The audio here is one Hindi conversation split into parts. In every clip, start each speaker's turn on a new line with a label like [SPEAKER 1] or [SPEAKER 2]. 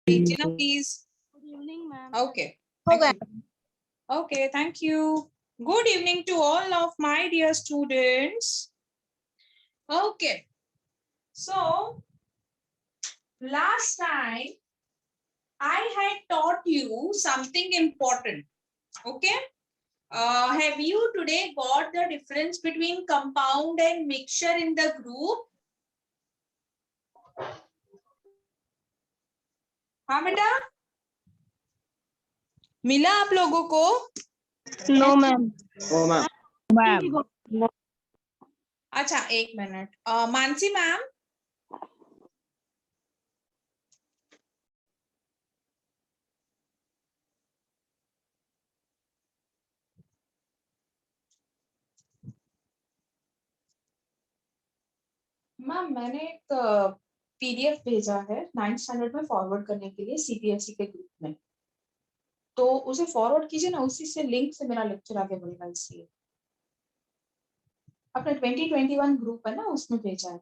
[SPEAKER 1] Tina, please.
[SPEAKER 2] Good evening, ma'am.
[SPEAKER 1] Okay. Thank you. Okay, thank you. Good evening to all of my dear students. Okay. So, last time I had taught you something important. Okay. Have you today got the difference between compound and mixture in the group? हाँ बेटा, मिला आप लोगों को?
[SPEAKER 2] No, ma'am.
[SPEAKER 3] ओ मैम
[SPEAKER 2] Ma'am.
[SPEAKER 1] अच्छा, एक मिनट. मानसी मैम, मैम मैंने एक पीडीएफ भेजा है 9th स्टैंडर्ड में फॉरवर्ड करने के लिए सीबीएसई के ग्रुप में, तो उसे फॉरवर्ड कीजिए ना, उसी से लिंक से मेरा लेक्चर आगे बढ़ेगा, इसलिए अपने 2021 ग्रुप है ना, उसमें भेजा है.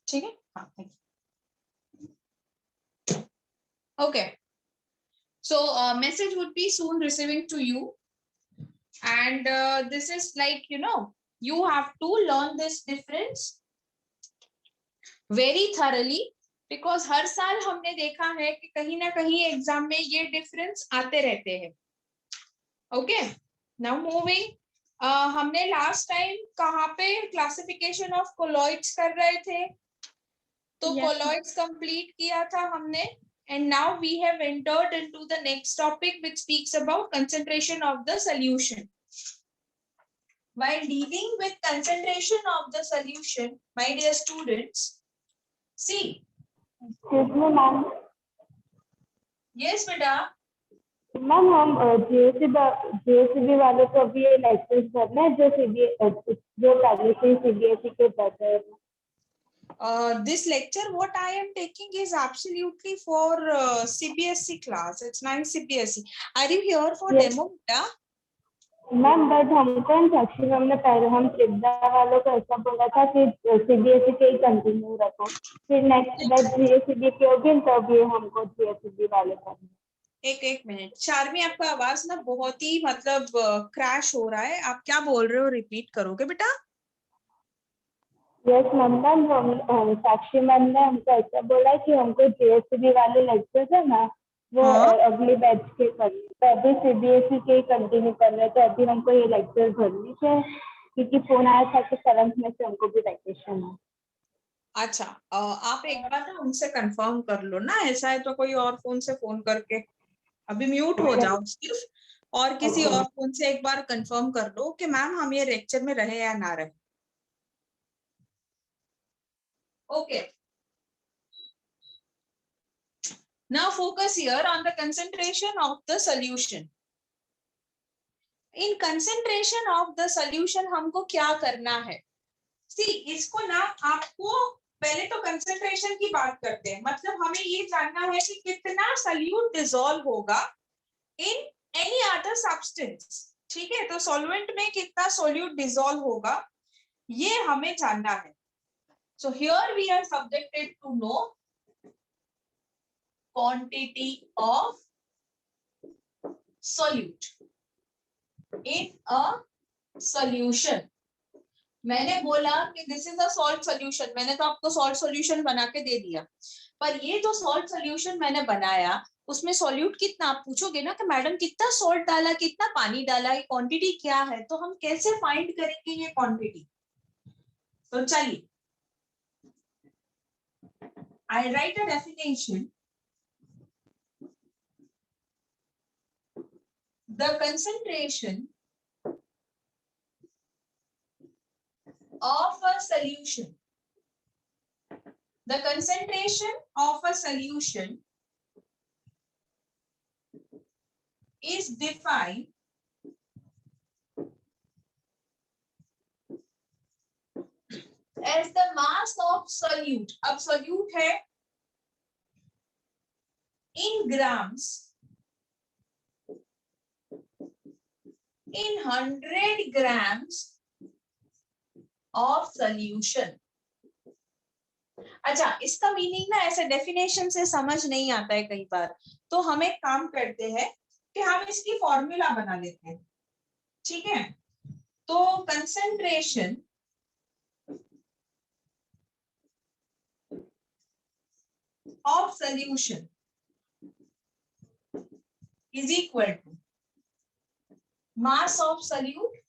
[SPEAKER 1] ठीक है, हाँ, thank you. Okay, so message would be soon receiving to you, and this is like you have to learn this difference very thoroughly, because हर साल हमने देखा है कि कहीं ना कहीं एग्जाम में ये डिफरेंस आते रहते हैं. Okay, now moving. हमने लास्ट टाइम कहाँ पे क्लासिफिकेशन ऑफ कोलॉइड्स कर रहे थे, तो कोलॉइड्स कंप्लीट किया था हमने, and now we have entered into the next topic which speaks about concentration of the solution. While dealing with concentration of the solution, my dear students, see.
[SPEAKER 2] Excuse me, ma'am.
[SPEAKER 1] Yes, beta.
[SPEAKER 2] Ma'am हम जेसीबी वाले को भी ये लाइसेंस भरना है जो पहले से सीबीएसई के पढ़ते हैं.
[SPEAKER 1] This lecture what I am taking is absolutely for CBSE class. It's 9 CBSE. Are you here for
[SPEAKER 2] Yes.
[SPEAKER 1] demo, beta?
[SPEAKER 2] Ma'am but हमको साक्षी मैम ने पहले हम त्रिपदा वालों को ऐसा बोला था कि सीबीएसई के ही कंटिन्यू रखो, फिर नेक्स्ट बार जीएससीबी की होगी तब ये हमको जीएससीबी वाले करना.
[SPEAKER 1] एक मिनट, चार्मी, आपका आवाज ना बहुत ही मतलब क्रैश हो रहा है. आप क्या बोल रहे हो, रिपीट करोगे बेटा?
[SPEAKER 2] यस मैम, साक्षी मैम ने हमको ऐसा बोला कि हमको जीएससीबी वाले लेक्चर्स है ना वो अगली बैच के करने, तो अभी सीबीएसई के कंटिन्यू कर रहे, तो अभी हमको ये लेक्चर भरनी है क्योंकि फोन आया था कि 7th में से हमको भी वैकेशन है.
[SPEAKER 1] अच्छा, आप एक बार ना उनसे कंफर्म कर लो ना, ऐसा है तो कोई और फोन से फोन करके अभी म्यूट हो जाओ सिर्फ, और किसी और फोन से एक बार कंफर्म कर लो कि मैम हम ये लेक्चर में रहे या ना रहे. Okay, now focus here on the concentration of the solution. In concentration of the solution हमको क्या करना है? See, इसको ना आपको पहले तो कंसंट्रेशन की बात करते हैं, मतलब हमें ये जानना है कि कितना सॉल्यूट डिसॉल्व होगा इन एनी अदर सब्सटेंस. ठीक है, तो सॉल्वेंट में कितना सॉल्यूट डिसॉल्व होगा ये हमें जानना है. So here we are subjected to know quantity of solute in a solution. मैंने बोला कि this is a salt solution, मैंने तो आपको सॉल्ट सॉल्यूशन बना के दे दिया, पर ये जो सॉल्ट सॉल्यूशन मैंने बनाया उसमें सॉल्यूट कितना, आप पूछोगे ना कि मैडम कितना सॉल्ट डाला, कितना पानी डाला, ये क्वांटिटी क्या है, तो हम कैसे फाइंड करेंगे ये क्वांटिटी? तो चलिए, I write a definition. The concentration of a solution, the concentration of a solution is defined as the mass of solute. अब solute है in grams in 100 grams of solution. अच्छा, इसका मीनिंग ना ऐसे डेफिनेशन से समझ नहीं आता है कई बार, तो हम एक काम करते हैं कि हम इसकी फॉर्मूला बना लेते हैं, ठीक है। तो concentration of solution is equal to mass of solute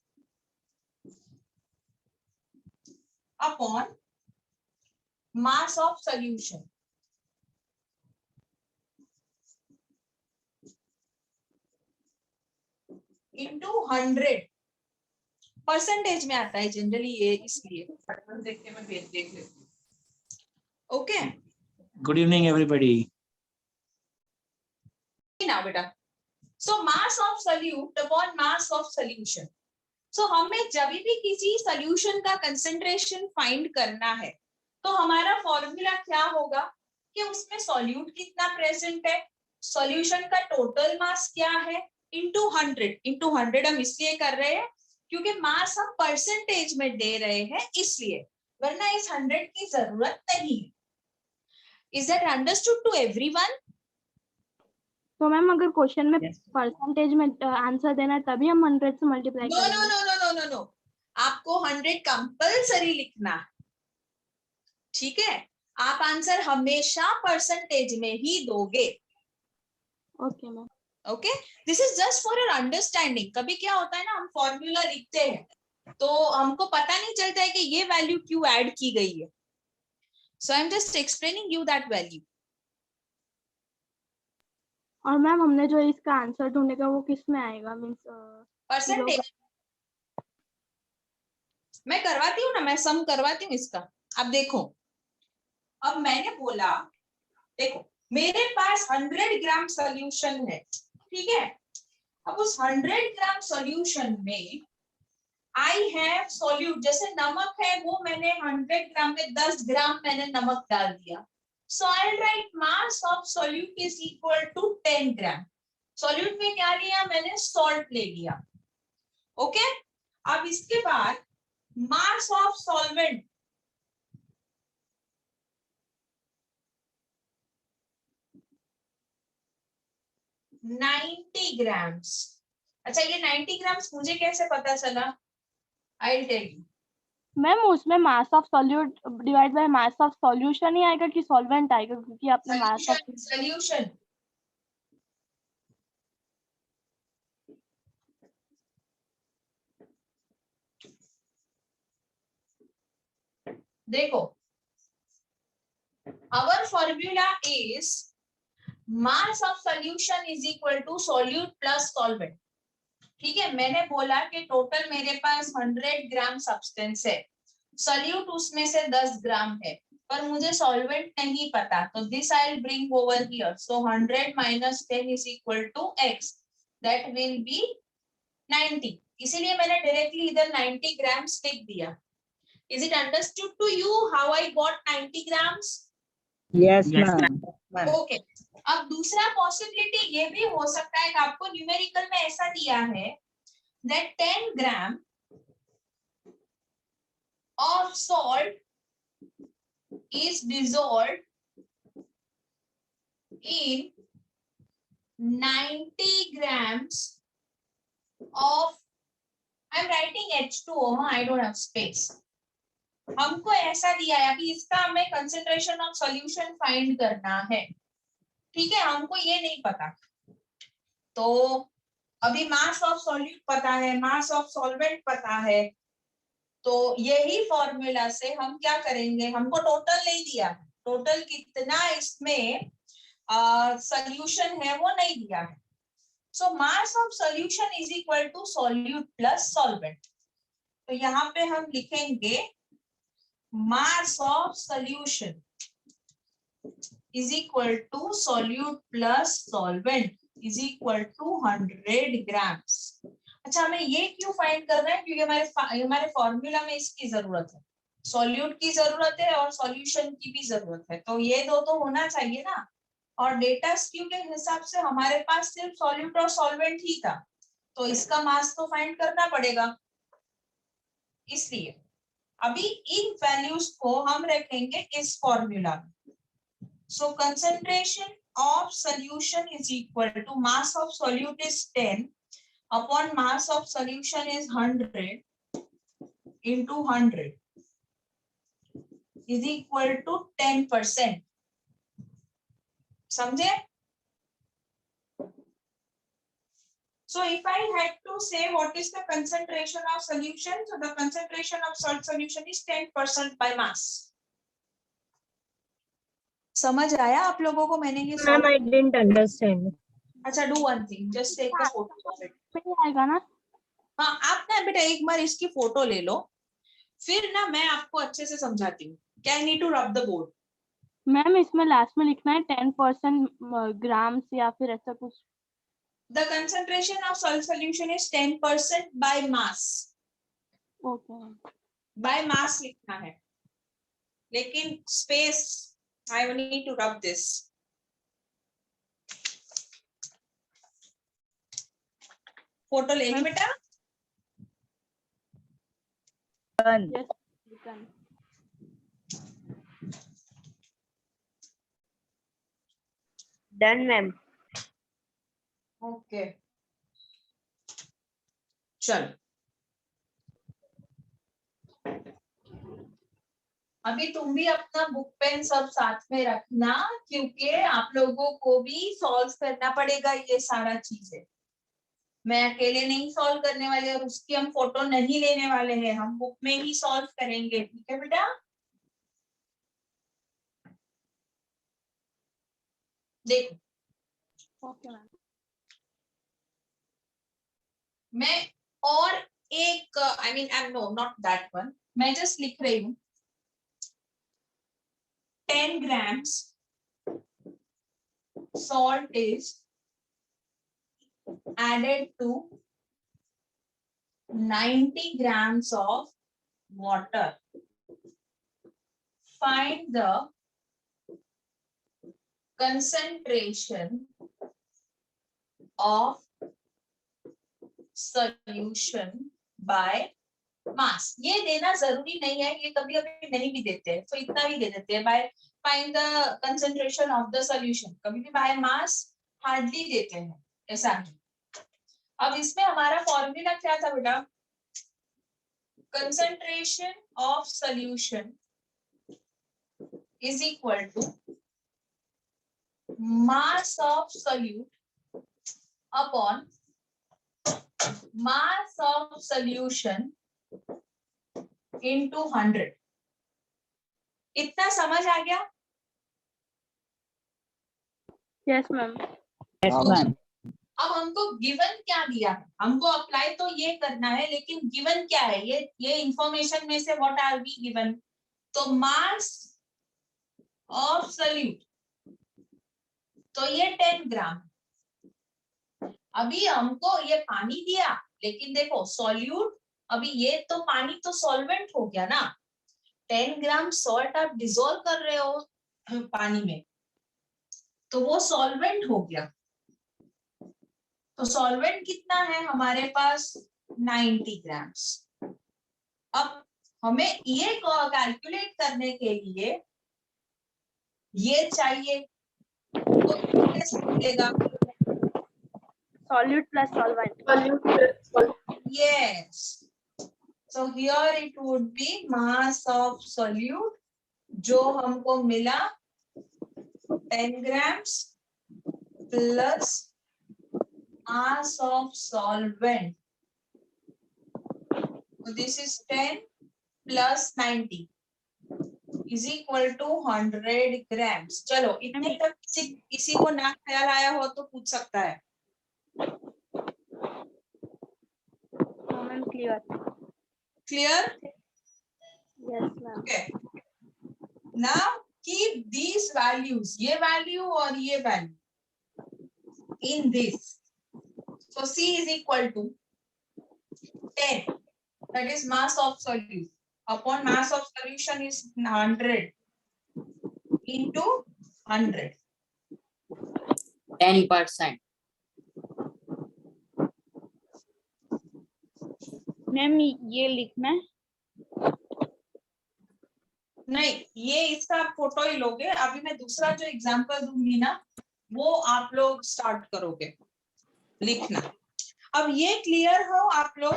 [SPEAKER 1] upon mass of solution into 100 percentage में आता है जनरली ये, इसलिए देख के मैं देख लेती हूँ। Okay,
[SPEAKER 3] good evening everybody.
[SPEAKER 1] now बेटा, so mass of solute upon mass of solution, so हमें जब भी किसी सॉल्यूशन का कंसंट्रेशन फाइंड करना है तो हमारा फॉर्मूला क्या होगा कि उसमें सॉल्यूट कितना प्रेजेंट है, सॉल्यूशन का टोटल मास क्या है, इनटू 100। इनटू 100 हम इसलिए कर रहे हैं क्योंकि मास हम परसेंटेज में दे रहे हैं इसलिए, वरना इस 100 की जरूरत नहीं है। Is that understood to everyone?
[SPEAKER 2] तो मैम अगर क्वेश्चन में परसेंटेज में आंसर देना है तभी हम 100 से multiply
[SPEAKER 1] no no no no no no no, आपको 100 कंपल्सरी लिखना है, ठीक है। आप आंसर हमेशा परसेंटेज में ही दोगे।
[SPEAKER 2] Okay ma'am.
[SPEAKER 1] Okay, this is just for your understanding. कभी क्या होता है ना, हम फॉर्मूला लिखते हैं तो हमको पता नहीं चलता है कि ये वैल्यू क्यों ऐड की गई है, so I am just explaining you that value.
[SPEAKER 2] और मैम हमने जो इसका आंसर ढूंढेगा वो किस में आएगा, मींस
[SPEAKER 1] परसेंटेज मैं करवाती हूँ ना, मैं सम करवाती हूँ इसका। अब देखो, अब मैंने बोला, देखो मेरे पास 100 ग्राम सॉल्यूशन है, ठीक है। अब उस 100 ग्राम सॉल्यूशन में आई हैव सॉल्यूट, जैसे नमक है वो मैंने 100 ग्राम में 10 ग्राम मैंने नमक डाल दिया, so I write mass of solute is equal to 10 gram. Solute में क्या लिया मैंने, सॉल्ट ले लिया, ओके। अब इसके बाद mass of solvent, ninety grams. अच्छा, ये 90 ग्राम्स मुझे कैसे पता चला? I will tell you.
[SPEAKER 2] Ma'am उसमें mass of solute divide by mass of solution ही आएगा कि सॉल्वेंट आएगा, क्योंकि आपने मास ऑफ
[SPEAKER 1] सॉल्यूशन देखो, our formula is mass of solution is equal to solute plus solvent, ठीक है। मैंने बोला कि टोटल मेरे पास 100 ग्राम सब्सटेंस है, सॉल्यूट उसमें से 10 ग्राम है, पर मुझे सॉल्वेंट नहीं पता, तो this I will bring over here, so 100 minus 10 is equal to x, that will be 90। इसीलिए मैंने डायरेक्टली इधर 90 ग्राम्स लिख दिया। Is it understood to you how I got 90 grams?
[SPEAKER 4] Yes, ma'am.
[SPEAKER 1] Okay. अब दूसरा पॉसिबिलिटी ये भी हो सकता है कि आपको न्यूमेरिकल में ऐसा दिया है that 10 gram of salt is dissolved in 90 grams of, I'm writing H2O, I don't have space. हमको ऐसा दिया है, अभी इसका हमें कंसेंट्रेशन ऑफ सॉल्यूशन फाइंड करना है, ठीक है। हमको ये नहीं पता, तो अभी मास ऑफ सॉल्यूट पता है, मास ऑफ सॉल्वेंट पता है, तो यही फॉर्मूला से हम क्या करेंगे, हमको टोटल नहीं दिया, टोटल कितना इसमें सॉल्यूशन है वो नहीं दिया है, so mass of solution is equal to solute plus solvent. तो यहाँ पे हम लिखेंगे mass of solution is equal to solute plus solvent is equal to 100 grams। अच्छा, हमें ये क्यों फाइंड करना है, क्योंकि हमारे फॉर्मूला में इसकी जरूरत है, सॉल्यूट की जरूरत है और सॉल्यूशन की भी जरूरत है, तो ये दो तो होना चाहिए ना। और डेटा स्क्यू के हिसाब से हमारे पास सिर्फ सॉल्यूट और सॉल्वेंट ही था, तो इसका मास तो फाइंड करना पड़ेगा, इसलिए अभी इन वैल्यूज को हम रखेंगे इस फॉर्मूला में. So concentration of solution is equal to mass of solute is 10 upon mass of solution is 100 into 100 is equal to 10%. समझे? So if I had to say what is the concentration of solution, so the concentration of salt solution is 10% by mass. समझ आया आप लोगों को? मैंने ये
[SPEAKER 4] Ma'am, I didn't understand.
[SPEAKER 1] अच्छा, do one thing, just take a photo of it.
[SPEAKER 2] आएगा ना?
[SPEAKER 1] हाँ, आप ना बेटा एक बार इसकी फोटो ले लो, फिर ना मैं आपको अच्छे से समझाती हूँ. क्या I need to rub the board?
[SPEAKER 2] Ma'am इसमें लास्ट में लिखना है 10% ग्राम्स या फिर ऐसा कुछ.
[SPEAKER 1] The concentration of salt solution is 10% by mass.
[SPEAKER 2] Okay.
[SPEAKER 1] By mass लिखना है, लेकिन space I need to rub this. Photo ले ली बेटा?
[SPEAKER 2] Done ma'am.
[SPEAKER 1] ओके, चल. अभी तुम भी अपना बुक पेन सब साथ में रखना, क्योंकि आप लोगों को भी सॉल्व करना पड़ेगा ये सारा चीजें. मैं अकेले नहीं सॉल्व करने वाले और उसकी हम फोटो नहीं लेने वाले हैं, हम बुक में ही सॉल्व करेंगे. ठीक है बेटा? देखो,
[SPEAKER 2] ओके मैम.
[SPEAKER 1] मैं और एक I mean I know not that one, मैं जस्ट लिख रही हूँ 10 grams salt is added to 90 grams of water. Find the concentration of solution by mass. ये देना जरूरी नहीं है, ये कभी कभी नहीं भी देते हैं, तो इतना भी दे देते हैं. by find the concentration of the solution, कभी भी by mass हार्डली देते हैं, ऐसा है. अब इसमें हमारा फॉर्मूला क्या था बेटा? concentration of solution is equal to mass of solute upon mass of solution into 100. इतना समझ आ गया?
[SPEAKER 2] Yes ma'am.
[SPEAKER 4] Yes, ma'am.
[SPEAKER 1] अब हमको गिवन क्या दिया है? हमको अप्लाई तो ये करना है, लेकिन गिवन क्या है? ये इंफॉर्मेशन में से व्हाट आर वी गिवन? तो मास ऑफ सॉल्यूट, तो ये 10 ग्राम. अभी हमको ये पानी दिया, लेकिन देखो सॉल्यूट, अभी ये तो पानी तो सॉल्वेंट हो गया ना. 10 ग्राम सॉल्ट आप डिसॉल्व कर रहे हो पानी में, तो वो सॉल्वेंट हो गया. तो सॉल्वेंट कितना है हमारे पास? 90 ग्राम्स. अब हमें ये कैलकुलेट करने के लिए ये चाहिए, तो कैसे मिलेगा?
[SPEAKER 2] Solute plus solvent.
[SPEAKER 1] Yes. So here it would be mass of solute, जो हमको मिला 10 grams plus mass of solvent. So this is 10 plus 90 is equal to 100 grams. चलो, इतने तक किसी को ना ख्याल आया हो तो पूछ सकता है.
[SPEAKER 2] Clear.
[SPEAKER 1] Clear?
[SPEAKER 2] Yes ma'am.
[SPEAKER 1] Okay. Now keep these values, ये value और ये value in this. So C is equal to 10, that is mass of solute, upon mass of solution is 100 into 100.
[SPEAKER 5] 10%.
[SPEAKER 2] Ma'am ये लिखना है.
[SPEAKER 1] नहीं, ये इसका आप फोटो ही लोगे। अभी मैं दूसरा जो एग्जांपल दूंगी ना, वो आप लोग स्टार्ट करोगे लिखना। अब ये क्लियर हो आप लोग?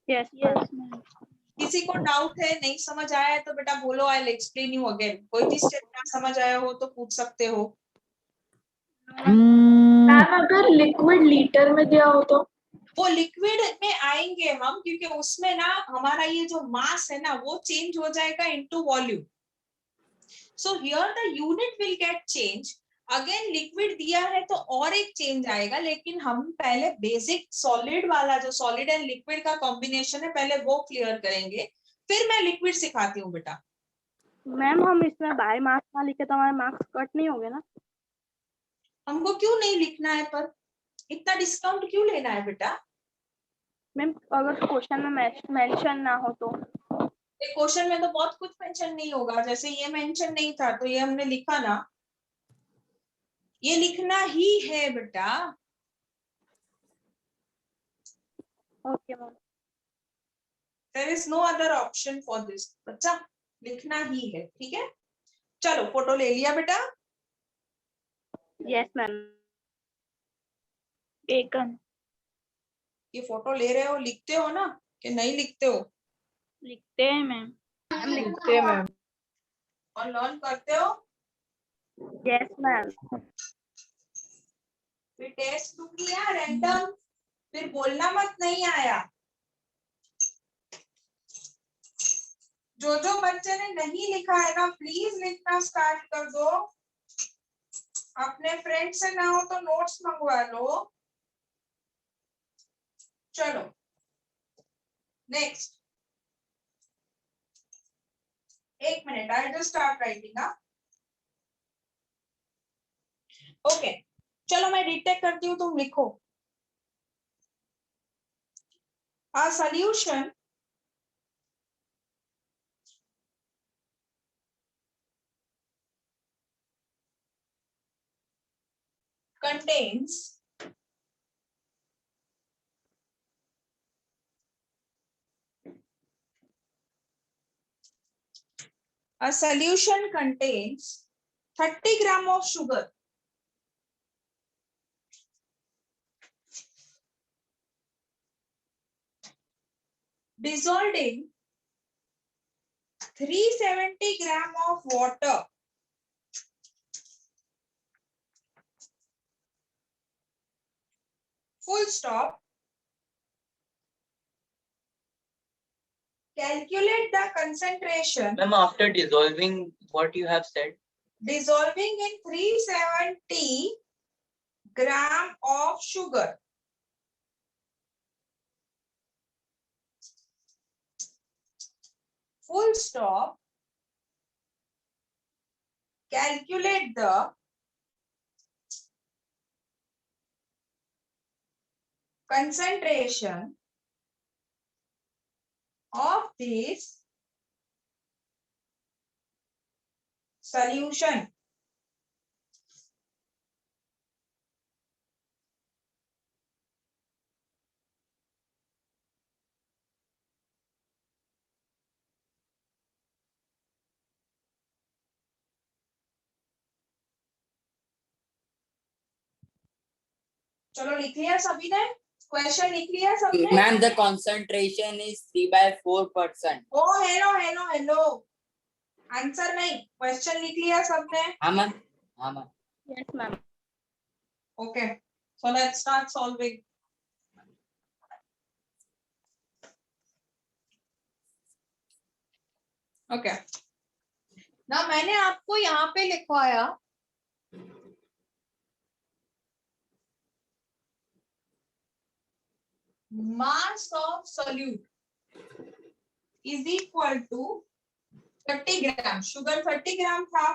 [SPEAKER 2] Yes ma'am.
[SPEAKER 1] किसी को डाउट है, नहीं समझ आया है तो बेटा बोलो, I will explain you again. कोई भी स्टेप ना समझ आया हो तो पूछ सकते हो।
[SPEAKER 2] मैम अगर लिक्विड लीटर में दिया हो तो?
[SPEAKER 1] वो लिक्विड में आएंगे हम, क्योंकि उसमें ना हमारा ये जो मास है ना वो चेंज हो जाएगा into volume. So here the unit will get change. Again liquid दिया है तो और एक चेंज आएगा, लेकिन हम पहले बेसिक सॉलिड वाला, जो सॉलिड एंड लिक्विड का कॉम्बिनेशन है, पहले वो क्लियर करेंगे, फिर मैं लिक्विड सिखाती हूँ बेटा।
[SPEAKER 2] मैम हम इसमें बाय मार्क्स ना लिखे तो हमारे मार्क्स कट नहीं होंगे ना?
[SPEAKER 1] हमको क्यों नहीं लिखना है, पर इतना डिस्काउंट क्यों लेना है बेटा?
[SPEAKER 2] मैम अगर क्वेश्चन में मेंशन ना हो तो?
[SPEAKER 1] क्वेश्चन में तो बहुत कुछ मेंशन नहीं होगा, जैसे ये मेंशन नहीं था तो ये हमने लिखा ना, ये लिखना ही है बेटा।
[SPEAKER 2] Okay ma'am.
[SPEAKER 1] There is no other option for this बच्चा, लिखना ही है, ठीक है? चलो फोटो ले लिया बेटा?
[SPEAKER 2] Yes ma'am. टेकन।
[SPEAKER 1] ये फोटो ले रहे हो, लिखते हो ना कि नहीं लिखते हो?
[SPEAKER 2] लिखते हैं मैम।
[SPEAKER 1] लिखते हैं मैम। और लर्न करते हो?
[SPEAKER 2] Yes ma'am.
[SPEAKER 1] फिर टेस्ट टू किया रैंडम, फिर बोलना मत नहीं आया। जो बच्चे ने नहीं लिखा है ना, प्लीज लिखना स्टार्ट कर दो। अपने फ्रेंड से ना हो तो नोट्स मंगवा लो। चलो नेक्स्ट, एक minute, I just start writing. Okay, चलो मैं रीटेक करती हूँ, तुम लिखो। A solution contains a solution contains 30 gram of sugar, dissolved in 370 gram of water. Full stop. Calculate the concentration.
[SPEAKER 5] Ma'am, after dissolving what you have said.
[SPEAKER 1] Dissolving in 370 gram of sugar. Full stop. Calculate the concentration of this solution. चलो लिख लिया सभी ने? क्वेश्चन लिख लिया सबने?
[SPEAKER 5] Ma'am, the concentration is 3/4%.
[SPEAKER 1] Oh hello, answer नहीं, क्वेश्चन लिख लिया सबने?
[SPEAKER 5] हाँ मैम, हाँ ma'am.
[SPEAKER 2] Yes ma'am.
[SPEAKER 1] Okay, so let's start solving. Okay, ना मैंने आपको यहाँ पे लिखवाया mass of solute is equal to 30 gram. Sugar 30 ग्राम था।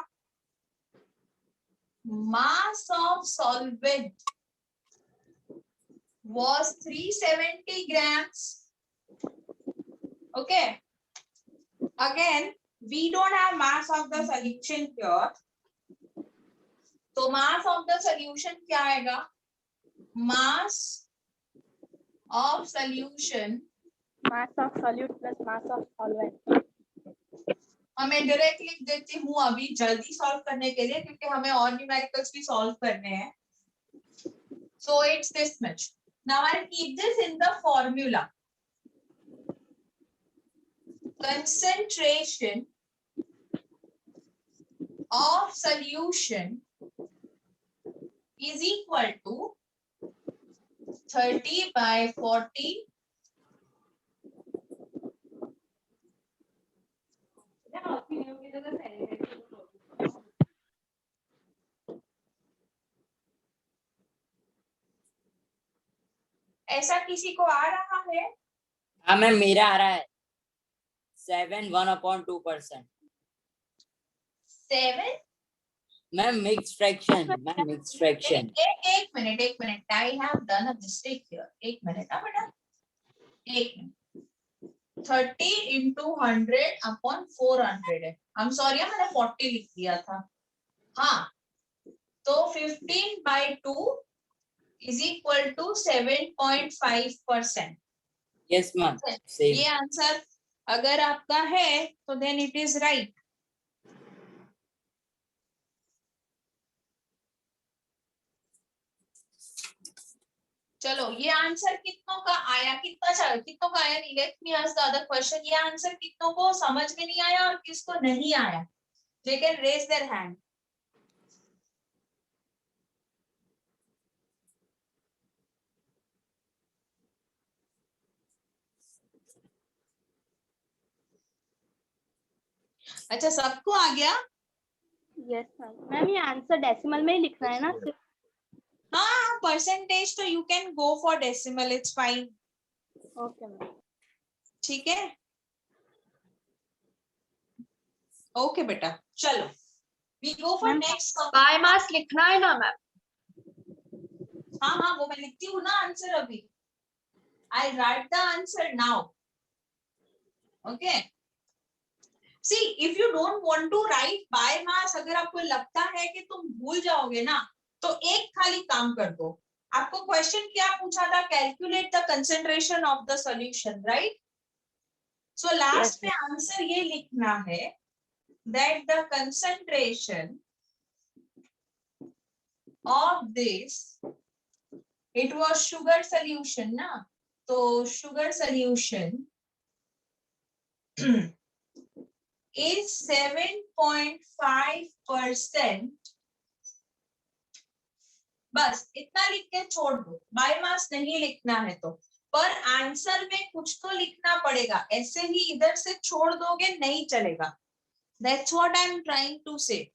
[SPEAKER 1] mass of solvent was 370 grams. Okay, again we don't have mass of the solution here, तो mass of the solution क्या आएगा? mass of solution,
[SPEAKER 2] mass of solute plus mass of solvent.
[SPEAKER 1] मैं डायरेक्ट लिख देती हूँ अभी जल्दी सॉल्व करने के लिए, क्योंकि हमें और न्यूमेरिकल्स भी सॉल्व करने हैं. So it's this much. Now I'll keep this in the formula. Concentration of solution is equal to 30 by 40 ऐसा किसी को आ रहा है?
[SPEAKER 5] हाँ मैम मेरा आ रहा है 7 1/2%.
[SPEAKER 1] 7.
[SPEAKER 5] Ma'am mix fraction. Ma'am mix fraction.
[SPEAKER 1] एक minute. I have done a mistake here. एक मिनट ना बेटा. एक मिनट. 30 into 100/400 है. I'm sorry मैंने 40 लिख दिया था. हाँ, तो 15/2 is equal to 7.5%.
[SPEAKER 5] Yes ma'am.
[SPEAKER 1] ये आंसर अगर आपका है तो then it is right. चलो ये आंसर कितनों का आया, कितनों का आया नहीं. Let me ask the other question. ये आंसर कितनों को समझ में नहीं आया और किसको नहीं आया? They can raise their hand. अच्छा सबको आ गया?
[SPEAKER 6] यस मैम ये आंसर डेसिमल में ही लिखना है ना?
[SPEAKER 1] हाँ, परसेंटेज तो you can go for decimal, it's fine.
[SPEAKER 6] Okay ma'am.
[SPEAKER 1] ठीक है, ओके बेटा. चलो we go for next.
[SPEAKER 7] By mass लिखना है ना मैम?
[SPEAKER 1] हाँ वो मैं लिखती हूँ ना आंसर अभी. I write the answer now. Okay, see if you don't want to write by mass, अगर आपको लगता है कि तुम भूल जाओगे ना, तो एक खाली काम कर दो. आपको क्वेश्चन क्या पूछा था? Calculate the concentration of the solution, right? So last में आंसर ये लिखना है that the concentration of this, it was sugar solution ना, तो sugar solution is 7.5%. बस इतना लिख के छोड़ दो. बाय मास नहीं लिखना है तो, पर आंसर में कुछ तो लिखना पड़ेगा. ऐसे ही इधर से छोड़ दोगे नहीं चलेगा. That's what I'm trying to say.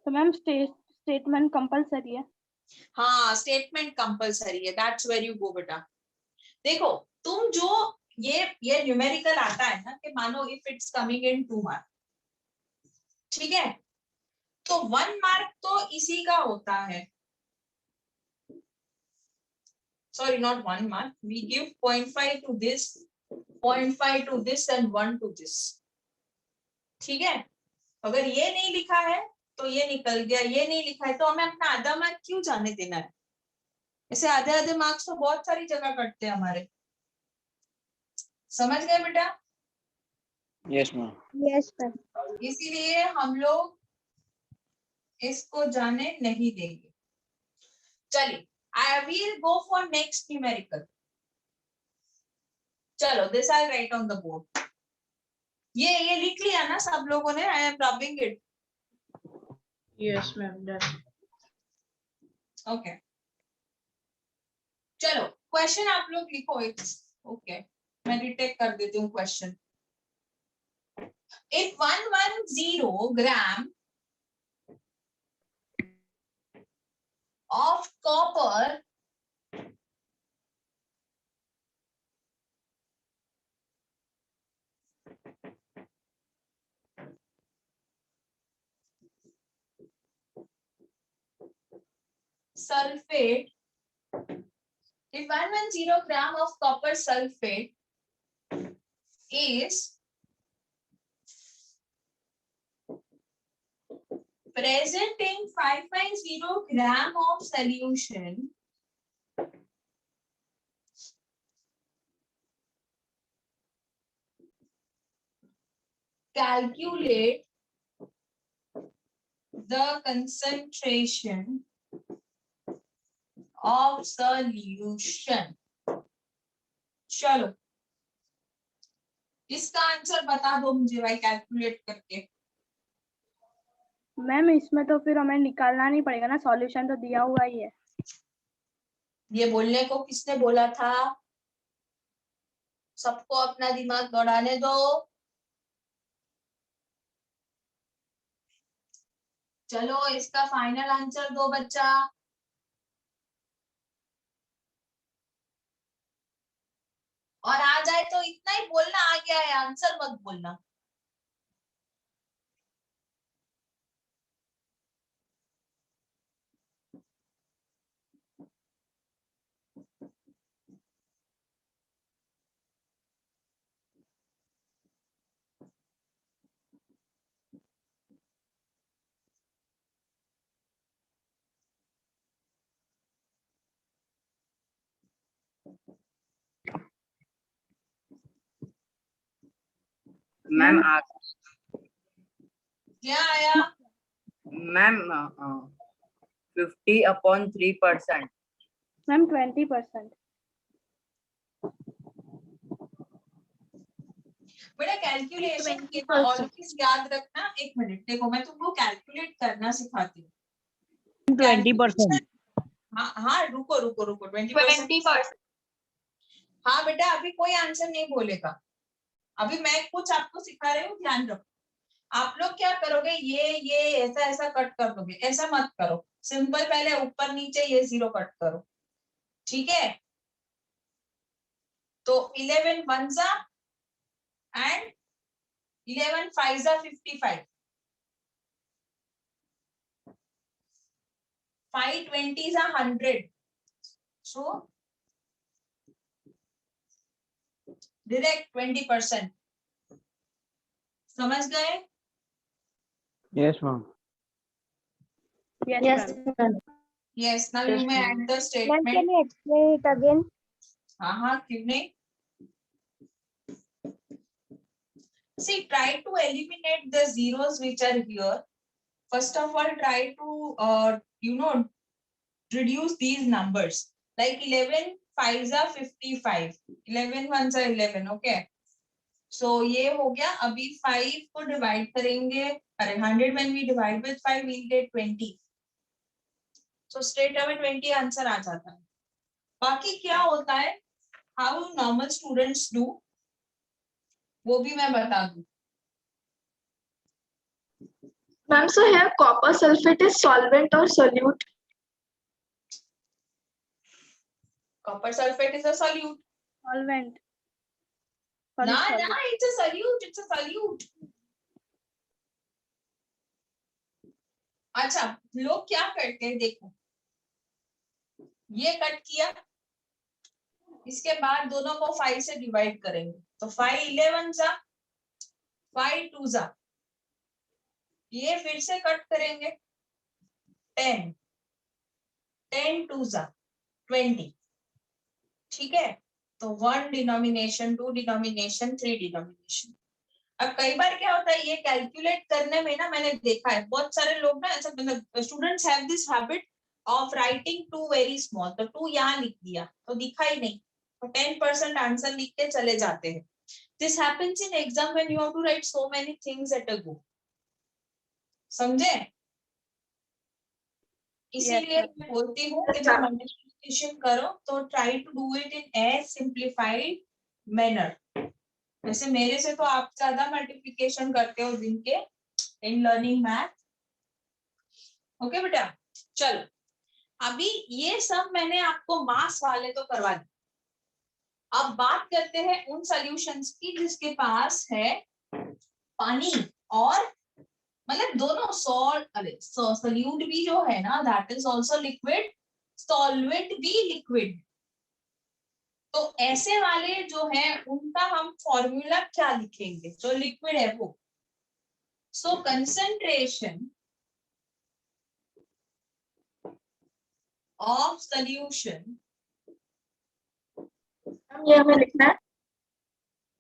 [SPEAKER 6] तो मैम स्टेटमेंट कंपलसरी है?
[SPEAKER 1] हाँ, स्टेटमेंट कंपलसरी है. That's where you go बेटा. देखो तुम जो ये न्यूमेरिकल आता है ना, कि मानो if it's coming in 2 mark, ठीक है, तो 1 मार्क तो इसी का होता है. Sorry, not 1 mark. We give 0.5 to this, 0.5 to this and 1 to this. ठीक है, अगर ये नहीं लिखा है तो ये निकल गया, ये नहीं लिखा है तो हमें अपना आधा मार्क क्यों जाने देना है? ऐसे आधे मार्क्स तो बहुत सारी जगह कटते हैं हमारे. समझ गए बेटा?
[SPEAKER 3] Yes, ma'am.
[SPEAKER 6] Yes ma'am.
[SPEAKER 1] इसीलिए हम लोग इसको जाने नहीं देंगे. चलिए, I will go for next numerical. चलो, this I'll write on the board. ये लिख लिया ना सब लोगों ने? I am rubbing it.
[SPEAKER 7] Yes ma'am done.
[SPEAKER 1] Okay. चलो क्वेश्चन आप लोग लिखो. ओके, मैं रिटेक कर देती हूँ question. If 110 gram of copper sulfate, if 110 gram of copper sulfate is present in 550 gram of solution, calculate the concentration of solution. चलो इसका आंसर बता दो मुझे भाई कैलकुलेट करके।
[SPEAKER 6] मैम इसमें तो फिर हमें निकालना नहीं पड़ेगा ना, सॉल्यूशन तो दिया हुआ ही है।
[SPEAKER 1] ये बोलने को किसने बोला था? सबको अपना दिमाग दौड़ाने दो। चलो इसका फाइनल आंसर दो बच्चा। और आ जाए तो इतना ही बोलना आ गया है, आंसर मत बोलना।
[SPEAKER 5] मैम
[SPEAKER 1] क्या आया?
[SPEAKER 5] मैम 50/3%।
[SPEAKER 6] मैम 20%।
[SPEAKER 1] बेटा कैलकुलेशन के ऑलवेज याद रखना। एक मिनट देखो, मैं तुमको कैलकुलेट करना सिखाती हूँ।
[SPEAKER 4] 20%।
[SPEAKER 1] हाँ हाँ, रुको रुको रुको, 20%। हाँ बेटा, अभी कोई आंसर नहीं बोलेगा। अभी मैं कुछ आपको सिखा रही हूँ, ध्यान रखो। आप लोग क्या करोगे, ये ऐसा ऐसा कट कर दोगे, ऐसा मत करो। सिंपल, पहले ऊपर नीचे ये 0 कट करो, ठीक है? तो 11 1 एंड 11 5 55, 5 20 100। So direct 20%। समझ गए?
[SPEAKER 3] Yes, ma'am.
[SPEAKER 6] Yes, ma'am.
[SPEAKER 1] Yes, now you may add the
[SPEAKER 2] Ma'am,
[SPEAKER 1] statement.
[SPEAKER 2] can you explain it again?
[SPEAKER 1] हाँ हाँ, क्यों नहीं? See, try to eliminate the zeros which are here. First of all, try to reduce these numbers. Like 11 5s are 55, 11 1s are 11. Okay, so ये हो गया। अभी 5 को डिवाइड करेंगे, अरे 100 when we divide with 5 we'll get 20. So straight away 20 answer आ जाता है। बाकी क्या होता है, how normal students do, वो भी मैं बता दूं।
[SPEAKER 7] Ma'am, so here copper sulfate is solvent or solute?
[SPEAKER 1] Copper sulfate is a solute.
[SPEAKER 6] Solvent.
[SPEAKER 1] ना ना, it's a solute, it's a solute. अच्छा, लोग क्या करते हैं देखो, ये कट किया, इसके बाद दोनों को 5 से डिवाइड करेंगे, तो 5 11 जा, 5 2 जा, ये फिर से कट करेंगे, 10 10 2 जा 20, ठीक है? तो 1 डिनोमिनेशन, 2 डिनोमिनेशन, 3 डिनोमिनेशन। अब कई बार क्या होता है, ये कैलकुलेट करने में ना, मैंने देखा है बहुत सारे लोग ना ऐसा, मतलब students have this habit of writing 2 very small. तो 2 यहाँ लिख दिया तो दिखा ही नहीं, तो 10% आंसर लिख के चले जाते हैं। This happens in exam when you have to write so many things at a go. समझे? इसीलिए मैं बोलती हूँ कि जब मल्टीप्लिकेशन करो तो try to do it in as simplified manner. वैसे मेरे से तो आप ज्यादा मल्टीप्लिकेशन करते हो दिन के इन लर्निंग मैथ। ओके बेटा, चलो अभी ये सब मैंने आपको मास वाले तो करवा दी। अब बात करते हैं उन सॉल्यूशंस की जिसके पास है पानी और मतलब दोनों सोल्यूट भी जो है ना, that is also liquid, solvent भी लिक्विड। तो ऐसे वाले जो है उनका हम फॉर्मूला क्या लिखेंगे, जो लिक्विड है वो। सो कंसंट्रेशन ऑफ सॉल्यूशन,
[SPEAKER 7] ये हमें लिखना है।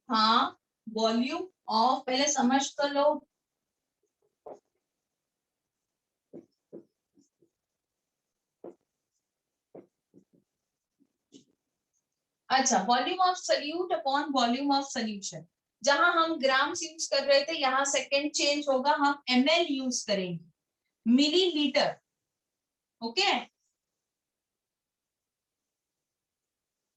[SPEAKER 1] हाँ, वॉल्यूम और पहले समझ तो लो। अच्छा, volume of solute upon volume of solution. जहां हम ग्राम्स यूज कर रहे थे, यहाँ सेकंड चेंज होगा, हम ml यूज करेंगे, मिलीलीटर। ओके,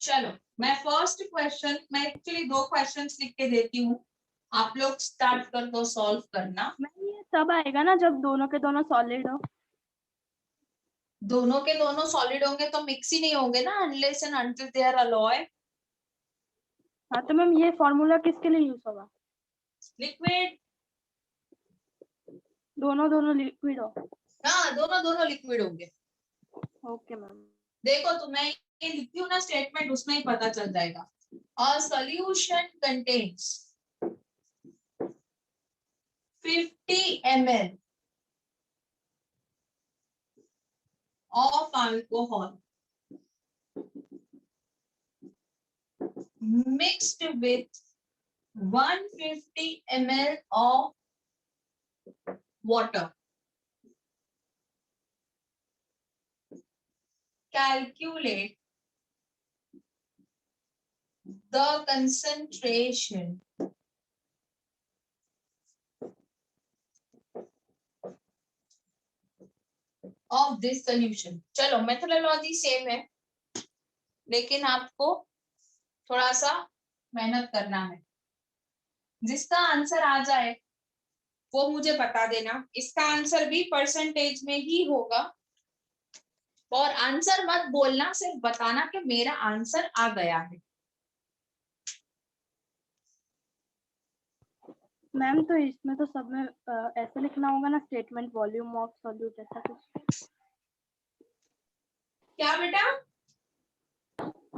[SPEAKER 1] चलो मैं फर्स्ट क्वेश्चन, मैं एक्चुअली 2 क्वेश्चंस लिख के देती हूँ, आप लोग स्टार्ट कर दो सॉल्व करना।
[SPEAKER 6] मैम ये तब आएगा ना जब दोनों के दोनों सॉलिड हो।
[SPEAKER 1] दोनों के दोनों सॉलिड होंगे तो मिक्स ही नहीं होंगे ना, unless and until they are alloy.
[SPEAKER 6] हाँ तो मैम ये फॉर्मूला किसके लिए यूज होगा?
[SPEAKER 1] लिक्विड।
[SPEAKER 6] दोनों दोनों लिक्विड हो।
[SPEAKER 1] हाँ, दोनों दोनों लिक्विड होंगे।
[SPEAKER 6] Okay ma'am.
[SPEAKER 1] देखो तो मैं ये लिखती हूँ ना स्टेटमेंट, उसमें ही पता चल जाएगा। A solution contains 50 ml of alcohol mixed with 150 ml of water. Calculate the concentration of this solution. चलो मेथोडोलॉजी सेम है, लेकिन आपको थोड़ा सा मेहनत करना है। जिसका आंसर आ जाए वो मुझे बता देना। इसका आंसर भी परसेंटेज में ही होगा, और आंसर मत बोलना, सिर्फ बताना कि मेरा आंसर आ गया है।
[SPEAKER 6] मैम तो इसमें तो सब में ऐसे लिखना होगा ना, स्टेटमेंट वॉल्यूम ऑफ सॉल्यूट ऐसा कुछ।
[SPEAKER 1] क्या बेटा?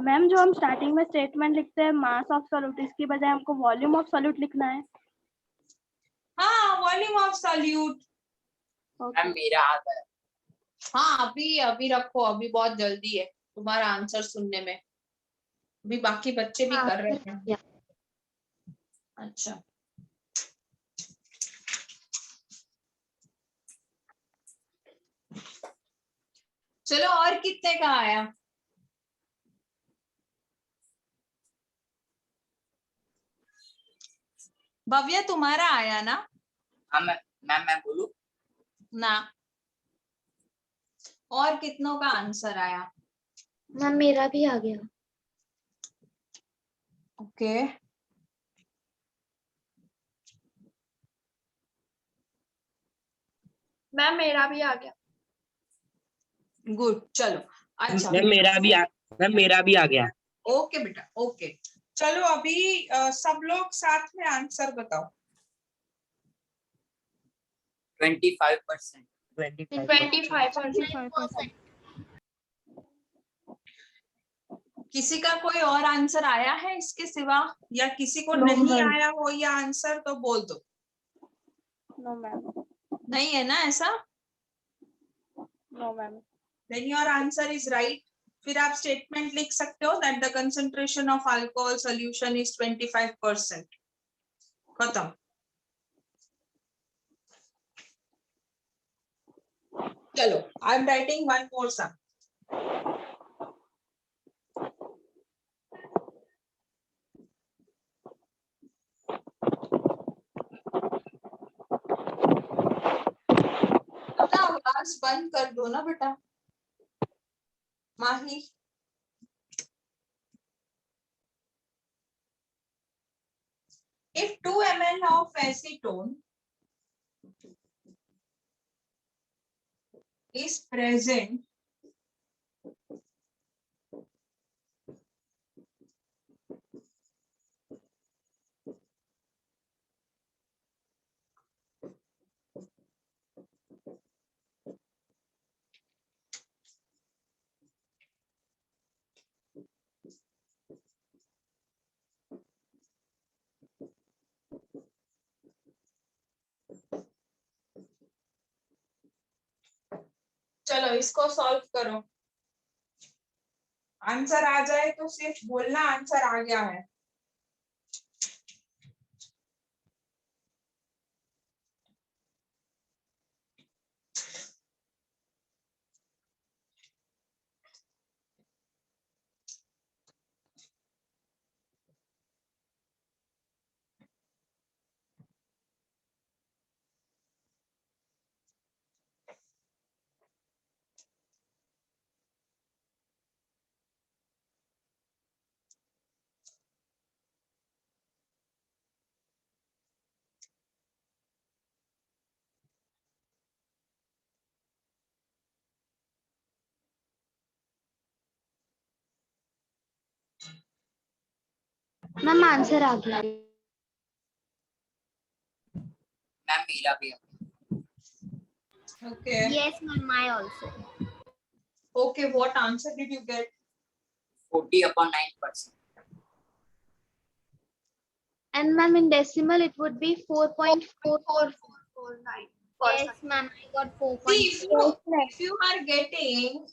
[SPEAKER 6] मैम जो हम स्टार्टिंग में स्टेटमेंट लिखते हैं मास ऑफ सॉल्यूट, इसकी बजाय हमको वॉल्यूम ऑफ सॉल्यूट लिखना है।
[SPEAKER 1] हाँ, वॉल्यूम ऑफ सॉल्यूट।
[SPEAKER 5] मैम मेरा आ गया।
[SPEAKER 1] हाँ, अभी अभी रखो, अभी बहुत जल्दी है तुम्हारा आंसर सुनने में, अभी बाकी बच्चे भी कर रहे हैं। अच्छा, चलो और कितने का आया? भव्य तुम्हारा आया ना?
[SPEAKER 5] हाँ मैम मैं बोलूं?
[SPEAKER 1] ना। और कितनों का आंसर आया?
[SPEAKER 2] मैम मेरा भी आ गया।
[SPEAKER 1] ओके,
[SPEAKER 7] मैम मेरा भी आ गया।
[SPEAKER 1] गुड, चलो। अच्छा
[SPEAKER 3] मैम मेरा भी आ गया।
[SPEAKER 1] ओके बेटा, ओके। चलो अभी सब लोग साथ में आंसर बताओ।
[SPEAKER 5] 25%।
[SPEAKER 7] 25%।
[SPEAKER 1] किसी का कोई और आंसर आया है इसके सिवा, या किसी को
[SPEAKER 6] No,
[SPEAKER 1] नहीं
[SPEAKER 6] ma'am.
[SPEAKER 1] आया हो या आंसर तो बोल दो।
[SPEAKER 6] No ma'am.
[SPEAKER 1] नहीं है ना ऐसा?
[SPEAKER 6] No ma'am.
[SPEAKER 1] Then your answer is right. फिर आप स्टेटमेंट लिख सकते हो that the concentration of alcohol solution is 25%. खत्म। चलो, I am writing one more sum. अपना आवाज बंद कर दो ना बेटा, माही। If 2 ml of acetone is present चलो इसको सॉल्व करो। आंसर आ जाए तो सिर्फ बोलना आंसर आ गया है।
[SPEAKER 8] मैम आंसर आ गया।
[SPEAKER 5] मैम मेरा भी है।
[SPEAKER 1] Okay.
[SPEAKER 8] Yes, ma'am, I also.
[SPEAKER 1] Okay, what answer did you get?
[SPEAKER 5] 40/9%.
[SPEAKER 8] And ma'am, in decimal, it would be 4.4449. Yes, ma'am, I got 4.
[SPEAKER 1] See, if you are getting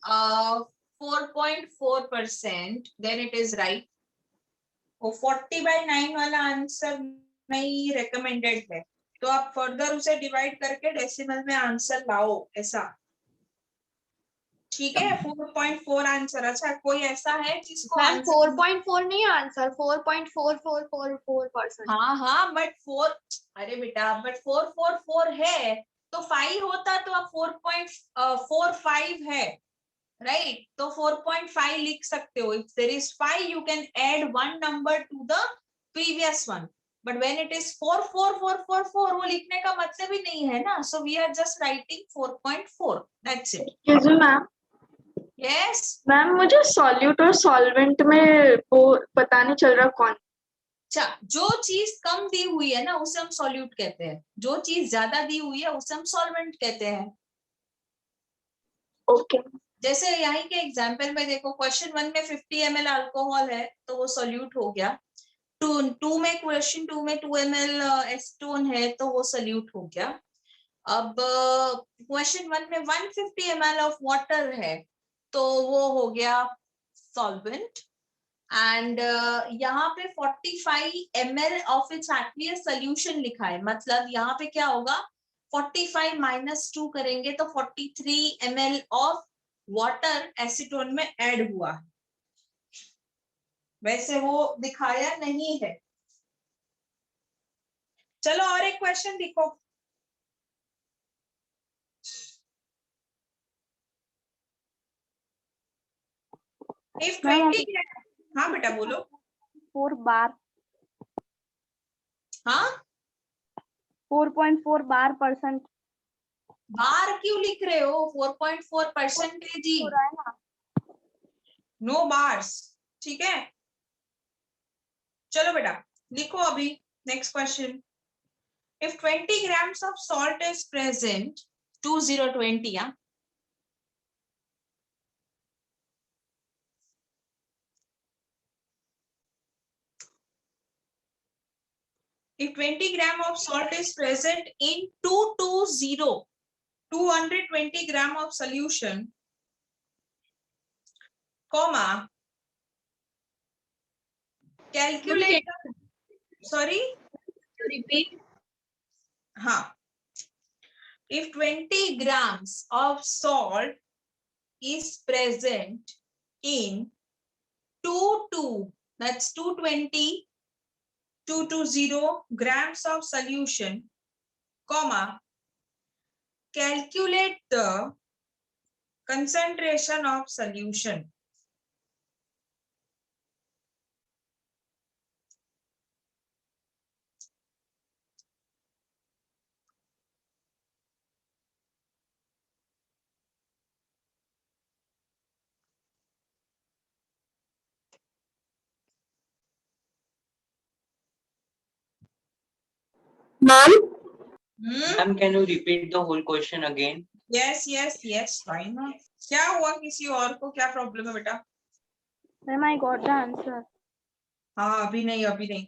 [SPEAKER 1] 4.4%, then it is right. वो 40/9 वाला आंसर नहीं recommended है, तो आप फर्दर उसे डिवाइड करके डेसिमल में आंसर लाओ, ऐसा ठीक है। 4.4 आंसर। अच्छा, कोई ऐसा है जिसको
[SPEAKER 7] मैम 4.4 नहीं आंसर, 4.4444%।
[SPEAKER 1] हाँ बट 4, अरे बेटा बट 444 है तो 5 होता तो अब 4.45 है, राइट? तो 4.5 लिख सकते हो। If there is 5 you can add one number to the previous one, but when it is 44444 वो लिखने का मतलब ही नहीं है ना, so we are just writing 4.4, that's it.
[SPEAKER 7] Ma'am
[SPEAKER 1] Yes
[SPEAKER 7] ma'am, मुझे सॉल्यूट और सॉल्वेंट में वो पता नहीं चल रहा कौन।
[SPEAKER 1] अच्छा, जो चीज कम दी हुई है ना उसे हम सॉल्यूट कहते हैं, जो चीज ज्यादा दी हुई है उसे हम सॉल्वेंट कहते हैं।
[SPEAKER 7] ओके।
[SPEAKER 1] जैसे यहाँ के एग्जाम्पल में देखो, क्वेश्चन 1 में 50 ml अल्कोहल है तो वो सॉल्यूट हो गया। क्वेश्चन 2 में 2 ml एसीटोन है तो वो सॉल्यूट हो गया। अब क्वेश्चन 1 में 150 ml ऑफ वाटर है तो वो हो गया सॉल्वेंट। एंड यहाँ पे 45 ml of its aqueous solution लिखा है, मतलब यहाँ पे क्या होगा, 45 - 2 करेंगे तो 43 ml ऑफ वाटर एसीटोन में ऐड हुआ। वैसे वो दिखाया नहीं है। चलो और एक क्वेश्चन लिखो। इफ 20, हाँ बेटा बोलो।
[SPEAKER 6] 4 बार,
[SPEAKER 1] हाँ
[SPEAKER 6] 4.4 बार %।
[SPEAKER 1] बार क्यों लिख रहे हो? 4.4% जी,
[SPEAKER 6] हो रहा है ना।
[SPEAKER 1] नो बार्स, ठीक है। चलो बेटा लिखो अभी next question. If 20 grams of salt is present, 2020, yeah. If 20 gram of salt is present in 220 gram of solution, comma, calculate, sorry,
[SPEAKER 7] repeat.
[SPEAKER 1] हाँ, if 20 grams of salt is present in 220 grams of solution, comma, calculate the concentration of solution.
[SPEAKER 3] Ma'am,
[SPEAKER 1] Hmm?
[SPEAKER 3] ma'am, can you repeat the whole question again?
[SPEAKER 1] Yes, why not? क्या हुआ, किसी और को क्या प्रॉब्लम है बेटा?
[SPEAKER 6] Ma'am I got the answer.
[SPEAKER 1] हाँ अभी नहीं।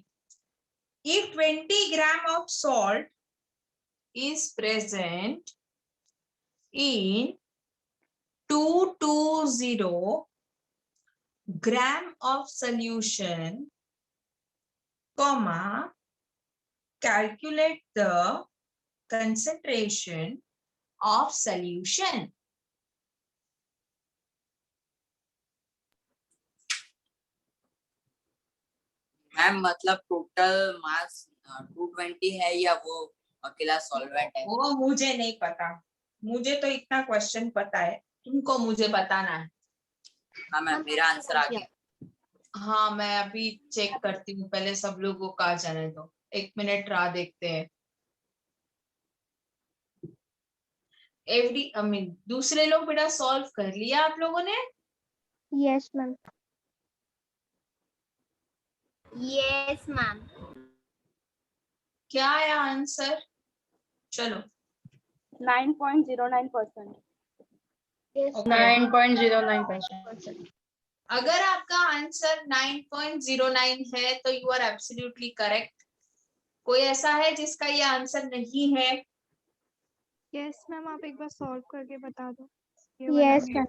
[SPEAKER 1] If 20 gram of salt is present in 220 gram of solution, comma, calculate the concentration of solution.
[SPEAKER 5] Ma'am मतलब टोटल मास 220 है या वो अकेला सॉल्वेंट है?
[SPEAKER 1] वो मुझे नहीं पता, मुझे तो इतना क्वेश्चन पता है, तुमको मुझे बताना है।
[SPEAKER 5] हाँ मैम मेरा आंसर आ गया।
[SPEAKER 1] हाँ मैं अभी चेक करती हूँ, पहले सब लोगों का जाने दो, 1 मिनट राह देखते हैं। दूसरे लोग बेटा सॉल्व कर लिया आप लोगों ने?
[SPEAKER 8] Yes, ma'am. Yes. Yes, ma'am.
[SPEAKER 1] क्या आया आंसर? चलो
[SPEAKER 6] 9.09%.
[SPEAKER 8] Yes,
[SPEAKER 1] Okay.
[SPEAKER 4] 9.09%.
[SPEAKER 1] अगर आपका आंसर 9.09 है तो यू आर एब्सोल्युटली करेक्ट. कोई ऐसा है जिसका ये आंसर नहीं है?
[SPEAKER 6] यस मैम, आप एक बार सॉल्व करके बता दो.
[SPEAKER 8] Yes, ma'am.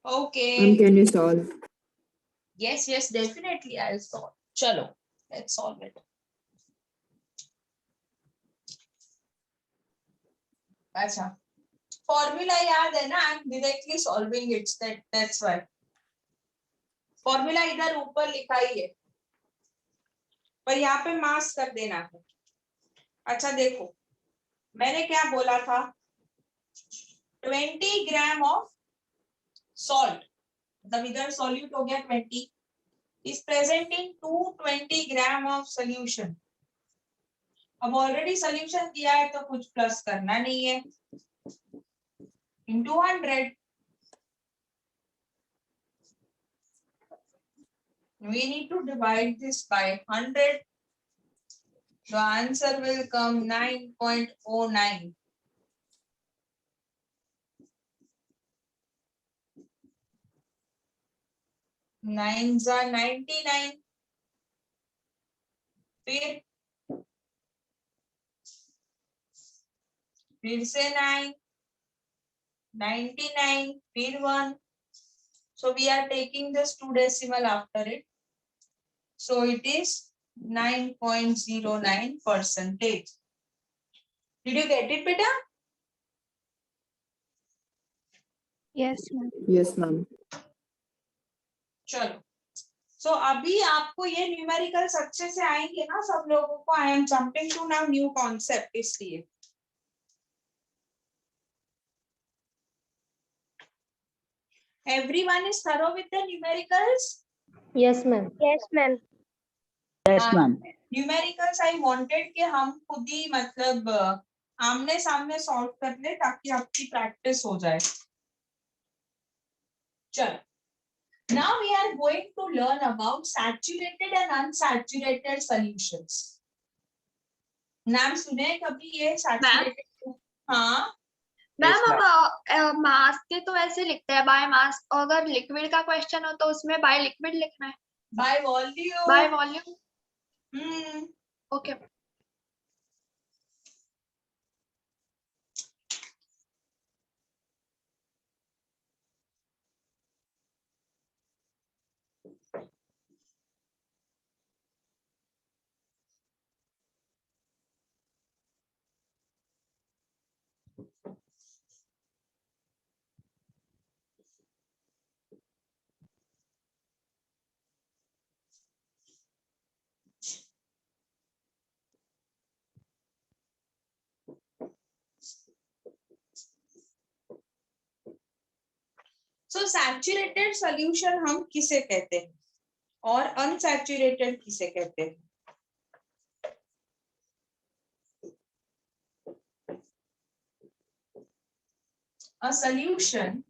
[SPEAKER 1] Okay.
[SPEAKER 9] Can you solve?
[SPEAKER 1] Yes, yes, definitely I'll solve. चलो, let's solve it. अच्छा, फॉर्मूला याद है ना? I'm directly solving it. That's why. Formula इधर ऊपर लिखा ही है, पर यहाँ पे मास कर देना है. अच्छा देखो, मैंने क्या बोला था? 20 ग्राम ऑफ सॉल्ट, मतलब इधर सॉल्यूट हो गया 20, is present in 220 gram of solution. अब ऑलरेडी सोल्यूशन दिया है तो कुछ प्लस करना नहीं है. into 100, we need to divide this by 100. The answer will come 9.09. Nines are 99. फिर से 9, 99, फिर 1. So we are taking just 2 decimal after it. So it is 9.09%. Did you get it, beta?
[SPEAKER 6] Yes ma'am.
[SPEAKER 9] Yes, ma'am.
[SPEAKER 1] चलो. So अभी आपको ये न्यूमेरिकल्स अच्छे से आएंगे ना सब लोगों को? I am jumping to now new concept, इसलिए. Everyone is thorough with the numericals?
[SPEAKER 8] Yes, ma'am. Yes, ma'am.
[SPEAKER 4] Yes, ma'am.
[SPEAKER 1] Numericals I wanted कि हम खुद ही मतलब आमने सामने सॉल्व कर ले ताकि आपकी प्रैक्टिस हो जाए. चलो, now we are going to learn about saturated and unsaturated solutions. नाम सुने कभी ये saturated? हाँ
[SPEAKER 7] मैम, अब मास के तो ऐसे लिखते हैं बाय मास, अगर लिक्विड का क्वेश्चन हो तो उसमें बाय लिक्विड लिखना है.
[SPEAKER 1] By volume.
[SPEAKER 7] By volume.
[SPEAKER 6] Okay.
[SPEAKER 1] So saturated solution हम किसे कहते हैं और अनसैचुरेटेड किसे कहते हैं? A solution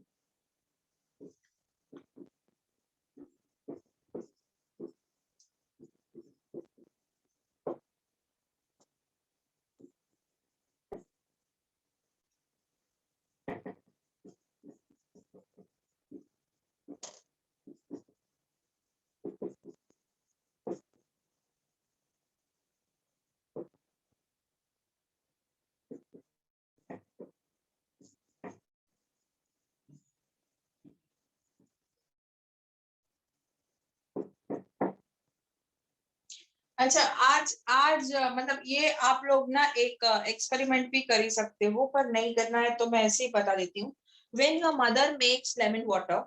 [SPEAKER 1] अच्छा, आज मतलब ये आप लोग ना एक एक्सपेरिमेंट भी कर ही सकते हो, पर नहीं करना है तो मैं ऐसे ही बता देती हूँ. When your mother makes lemon water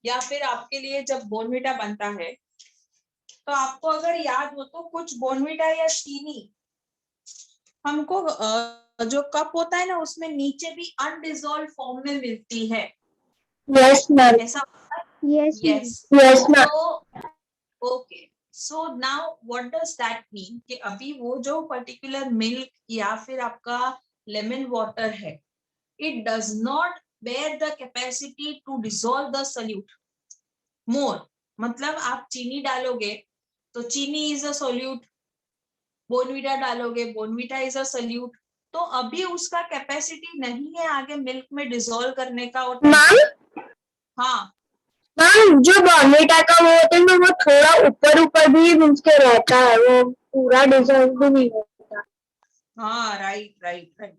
[SPEAKER 1] या फिर आपके लिए जब बोर्नविटा बनता है तो आपको अगर याद हो तो कुछ बोर्नविटा या चीनी हमको जो कप होता है ना उसमें नीचे भी अनडिसॉल्व फॉर्म में मिलती है.
[SPEAKER 8] Yes, ma'am.
[SPEAKER 1] ऐसा होता है?
[SPEAKER 8] Yes, ma'am.
[SPEAKER 1] Yes.
[SPEAKER 8] Yes, ma'am.
[SPEAKER 1] So, okay. So now what does that mean? कि अभी वो जो पर्टिकुलर मिल्क या फिर आपका लेमन वाटर है, it does not bear the capacity to dissolve the solute more. मतलब आप चीनी डालोगे तो चीनी इज अ सोल्यूट, बोनवीटा डालोगे, बोनवीटा इज अ सोल्यूट। तो अभी उसका कैपेसिटी नहीं है आगे मिल्क में डिसॉल्व करने का। और
[SPEAKER 8] मैम
[SPEAKER 1] हाँ
[SPEAKER 8] मैम जो बॉर्नविटा का वो होता है ना, वो थोड़ा ऊपर ऊपर भी मीन्स के रहता है, वो पूरा डिजॉल्व भी नहीं होता।
[SPEAKER 1] हाँ, राइट राइट राइट,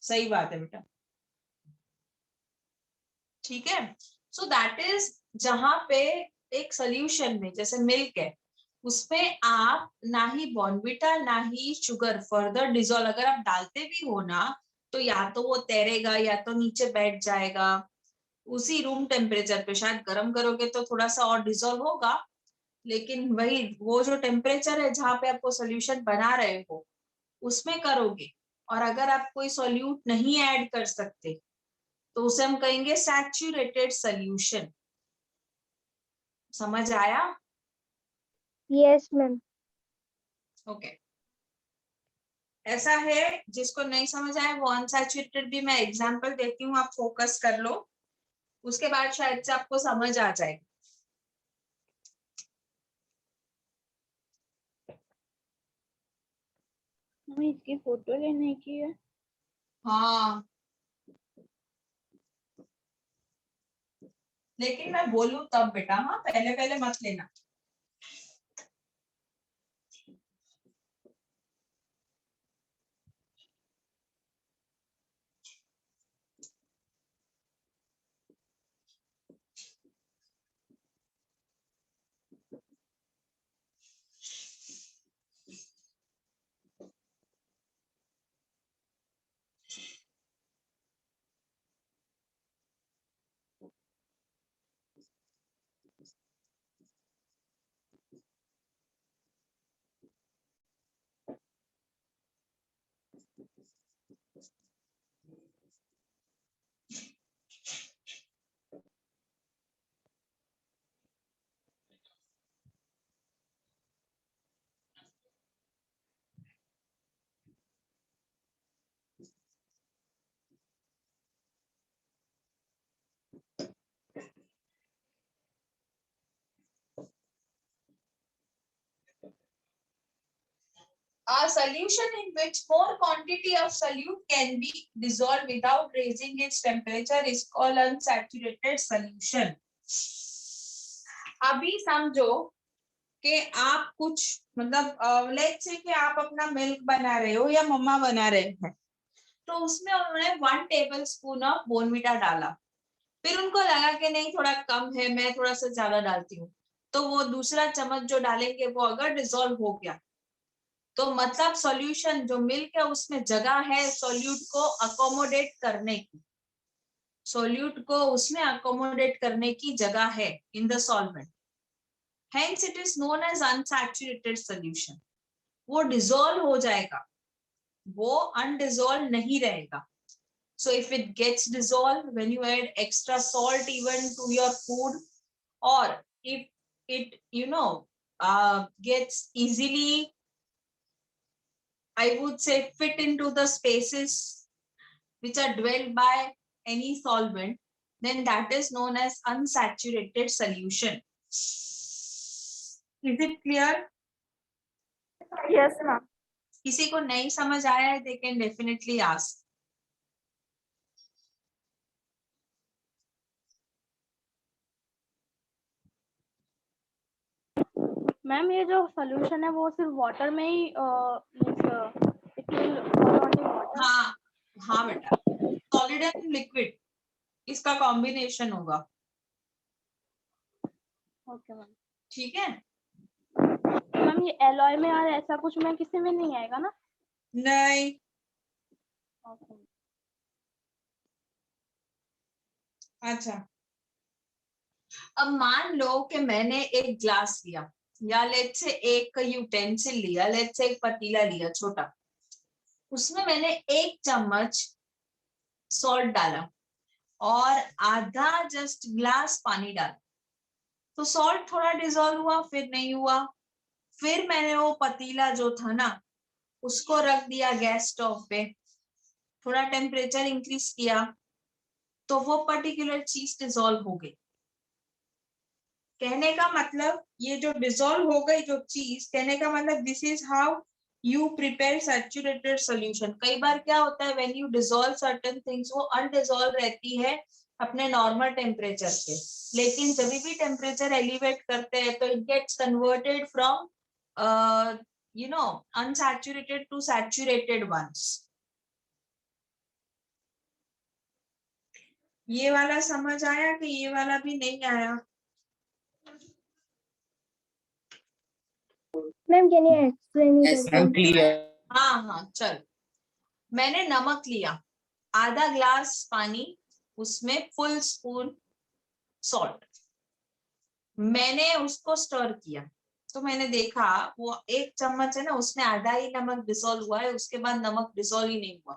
[SPEAKER 1] सही बात है बेटा, ठीक है। सो दैट इज जहां पे एक सोल्यूशन में जैसे मिल्क है, उसमें आप ना ही बॉर्नविटा ना ही शुगर फर्दर डिजोल्व अगर आप डालते भी हो ना, तो या तो वो तैरेगा या तो नीचे बैठ जाएगा उसी रूम टेम्परेचर पे। शायद गर्म करोगे तो थोड़ा सा और डिजोल्व होगा, लेकिन वही वो जो टेम्परेचर है जहां पे आपको सोल्यूशन बना रहे हो उसमें करोगे। और अगर आप कोई सोल्यूट नहीं ऐड कर सकते तो उसे हम कहेंगे सैचुरेटेड सोल्यूशन। समझ आया?
[SPEAKER 8] Yes ma'am.
[SPEAKER 1] ओके ऐसा है, जिसको नहीं समझ आया वो अनसैचुरेटेड भी मैं एग्जांपल देती हूँ, आप फोकस कर लो, उसके बाद शायद से आपको समझ आ जाएगा।
[SPEAKER 6] इसकी फोटो लेने की है।
[SPEAKER 1] हाँ लेकिन मैं बोलूं तब बेटा, हाँ पहले पहले मत लेना। A solution in which more quantity of solute can be dissolved without raising its temperature is called unsaturated solution. अभी समझो कि आप कुछ मतलब लेट्स से कि आप अपना मिल्क बना रहे हो या मम्मा बना रहे हैं, तो उसमें उन्होंने 1 टेबल स्पून ऑफ बोर्नविटा डाला, फिर उनको लगा कि नहीं थोड़ा कम है, मैं थोड़ा सा ज्यादा डालती हूँ, तो वो दूसरा चम्मच जो डालेंगे वो अगर डिसॉल्व हो गया तो मतलब सॉल्यूशन जो मिल्क है उसमें जगह है सोल्यूट को अकोमोडेट करने की, सोल्यूट को उसमें अकोमोडेट करने की जगह है in the solvent, hence it is known as unsaturated solution. वो डिसॉल्व हो जाएगा, वो अनडिसॉल्व नहीं रहेगा। So if it gets dissolved when you add extra salt even to your food, or if it gets easily, I would say, fit into the spaces which are dwelled by any solvent, then that is known as unsaturated solution. Is it clear?
[SPEAKER 6] Yes ma'am.
[SPEAKER 1] किसी को नहीं समझ आया है they can definitely ask.
[SPEAKER 6] Ma'am ये जो सोल्यूशन है वो सिर्फ वाटर में ही it will follow on the water.
[SPEAKER 1] हाँ हाँ बेटा, सॉलिड एंड लिक्विड इसका कॉम्बिनेशन होगा।
[SPEAKER 6] Okay ma'am.
[SPEAKER 1] ठीक है,
[SPEAKER 6] मैम ये एलॉय में यार ऐसा कुछ में किसी में नहीं आएगा ना?
[SPEAKER 1] नहीं
[SPEAKER 6] ओके।
[SPEAKER 1] अच्छा, अब मान लो कि मैंने एक ग्लास लिया या लेट्स से एक यूटेंसिल लिया, लेट्स से एक पतीला लिया छोटा, उसमें मैंने 1 चम्मच सॉल्ट डाला और आधा जस्ट ग्लास पानी डाला, तो सॉल्ट थोड़ा डिसॉल्व हुआ फिर नहीं हुआ, फिर मैंने वो पतीला जो था ना उसको रख दिया गैस स्टोव पे, थोड़ा टेम्परेचर इंक्रीज किया तो वो पर्टिकुलर चीज डिसॉल्व हो गई। कहने का मतलब ये जो डिसॉल्व हो गई जो चीज, कहने का मतलब this is how you prepare saturated solution. कई बार क्या होता है when you dissolve certain things, वो अनडिसॉल्व रहती है अपने नॉर्मल टेम्परेचर पे, लेकिन जब भी टेम्परेचर एलिवेट करते हैं तो it gets converted from you know unsaturated to saturated once. ये वाला समझ आया कि ये वाला भी नहीं आया?
[SPEAKER 6] Ma'am can you explain
[SPEAKER 5] Yes,
[SPEAKER 6] it
[SPEAKER 3] ma'am
[SPEAKER 6] again?
[SPEAKER 3] Clear.
[SPEAKER 1] हाँ, चल। मैंने नमक लिया, आधा ग्लास पानी, उसमें फुल स्पून सॉल्ट, मैंने उसको स्टर किया, तो मैंने देखा वो 1 चम्मच है ना, उसमें आधा ही नमक डिसॉल्व हुआ है, उसके बाद नमक डिसॉल्व ही नहीं हुआ,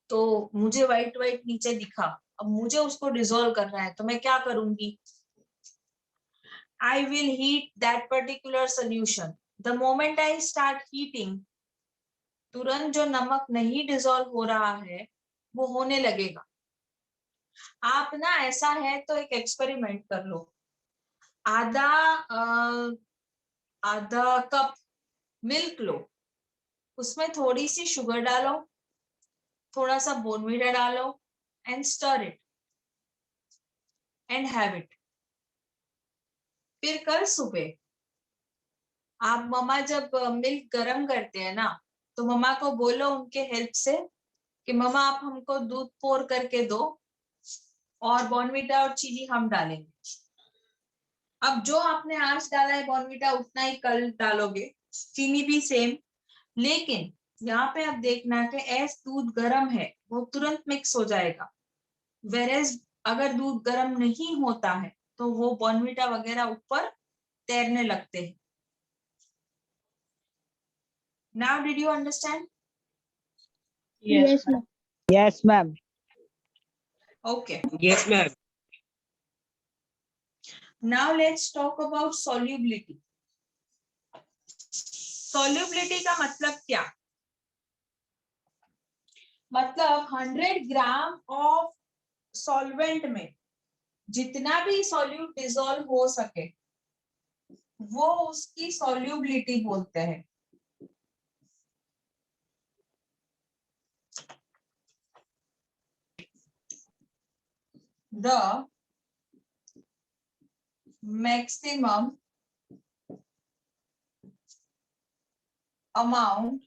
[SPEAKER 1] तो मुझे व्हाइट व्हाइट नीचे दिखा। अब मुझे उसको डिसॉल्व करना है, तो मैं क्या करूंगी? I will heat that particular solution. The moment I start heating, तुरंत जो नमक नहीं डिसॉल्व हो रहा है वो होने लगेगा। आप ना ऐसा है तो एक एक्सपेरिमेंट कर लो, आधा कप मिल्क लो, उसमें थोड़ी सी शुगर डालो, थोड़ा सा बोर्नवीटा डालो and stir it and have it. फिर कल सुबह आप मम्मा जब मिल्क गरम करते हैं ना, तो मम्मा को बोलो उनके हेल्प से कि मम्मा आप हमको दूध पोर करके दो और बॉर्नवीटा और चीनी हम डालेंगे। अब जो आपने आज डाला है बॉर्नवीटा उतना ही कल डालोगे, चीनी भी सेम, लेकिन यहाँ पे आप देखना कि एस दूध गर्म है वो तुरंत मिक्स हो जाएगा, वेरेज अगर दूध गर्म नहीं होता है तो वो बॉर्नवीटा वगैरह ऊपर तैरने लगते हैं। Now did you understand?
[SPEAKER 6] Yes, ma'am.
[SPEAKER 4] Yes, ma'am.
[SPEAKER 1] Okay.
[SPEAKER 3] Yes ma'am.
[SPEAKER 1] Now let's talk about solubility. Solubility का मतलब क्या? मतलब 100 ग्राम ऑफ सॉल्वेंट में जितना भी सॉल्यूट डिसॉल्व हो सके वो उसकी सॉल्युबिलिटी बोलते हैं। The maximum amount